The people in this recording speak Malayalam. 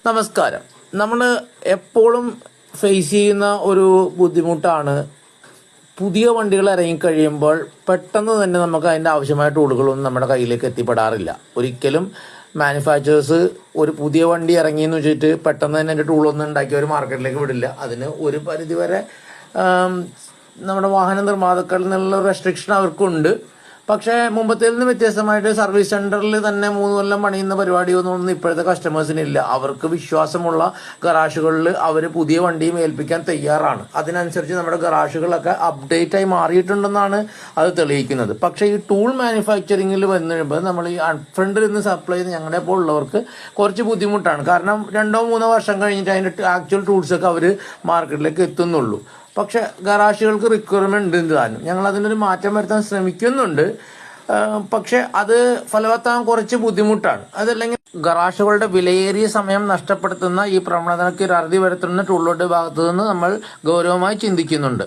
നമസ്കാരം. നമ്മൾ എപ്പോഴും ഫേസ് ചെയ്യുന്ന ഒരു ബുദ്ധിമുട്ടാണ് പുതിയ വണ്ടികൾ ഇറങ്ങിക്കഴിയുമ്പോൾ പെട്ടെന്ന് തന്നെ നമുക്ക് അതിൻ്റെ ആവശ്യമായ ടൂളുകളൊന്നും നമ്മുടെ കയ്യിലേക്ക് എത്തിപ്പെടാറില്ല. ഒരിക്കലും മാനുഫാക്ചറേഴ്സ് ഒരു പുതിയ വണ്ടി ഇറങ്ങിയെന്ന് വെച്ചിട്ട് പെട്ടെന്ന് തന്നെ അതിൻ്റെ ടൂളൊന്നും ഉണ്ടാക്കി അവർ മാർക്കറ്റിലേക്ക് വിടില്ല. അതിന് ഒരു പരിധിവരെ നമ്മുടെ വാഹന നിർമ്മാതാക്കളിൽ നിന്നുള്ള റെസ്ട്രിക്ഷൻ അവർക്കുണ്ട്. പക്ഷേ മുമ്പത്തേൽ നിന്ന് വ്യത്യസ്തമായിട്ട് സർവീസ് സെന്ററിൽ തന്നെ 3 കൊല്ലം പണിയുന്ന പരിപാടിയൊന്നും ഇപ്പോഴത്തെ കസ്റ്റമേഴ്സിനില്ല. അവർക്ക് വിശ്വാസമുള്ള ഗറാഷുകളിൽ അവർ പുതിയ വണ്ടിയും ഏൽപ്പിക്കാൻ തയ്യാറാണ്. അതിനനുസരിച്ച് നമ്മുടെ ഗറാഷുകളൊക്കെ അപ്ഡേറ്റ് ആയി മാറിയിട്ടുണ്ടെന്നാണ് അത് തെളിയിക്കുന്നത്. പക്ഷേ ഈ ടൂൾ മാനുഫാക്ചറിങ്ങിൽ വന്നു കഴിയുമ്പോൾ നമ്മൾ ഈ ഫ്രണ്ടിൽ നിന്ന് സപ്ലൈ ചെയ്ത് ഞങ്ങളുടെ ഇപ്പോൾ ഉള്ളവർക്ക് കുറച്ച് ബുദ്ധിമുട്ടാണ്. കാരണം 2-3 വർഷം കഴിഞ്ഞിട്ട് അതിൻ്റെ ആക്ച്വൽ ടൂൾസൊക്കെ അവർ മാർക്കറ്റിലേക്ക് എത്തുന്നുള്ളൂ. പക്ഷെ ഗറാഷുകൾക്ക് റിക്വയർമെന്റ് ഉണ്ട് താനും. ഞങ്ങൾ അതിനൊരു മാറ്റം വരുത്താൻ ശ്രമിക്കുന്നുണ്ട്. പക്ഷെ അത് ഫലവത്താൻ കുറച്ച് ബുദ്ധിമുട്ടാണ്. അതല്ലെങ്കിൽ ഗറാഷുകളുടെ വിലയേറിയ സമയം നഷ്ടപ്പെടുത്തുന്ന ഈ പ്രവണതയ്ക്ക് ഒരു അറുതി വരുത്തുന്ന ടൂളിലോട്ട് ഭാഗത്തു നിന്ന് നമ്മൾ ഗൗരവമായി ചിന്തിക്കുന്നുണ്ട്.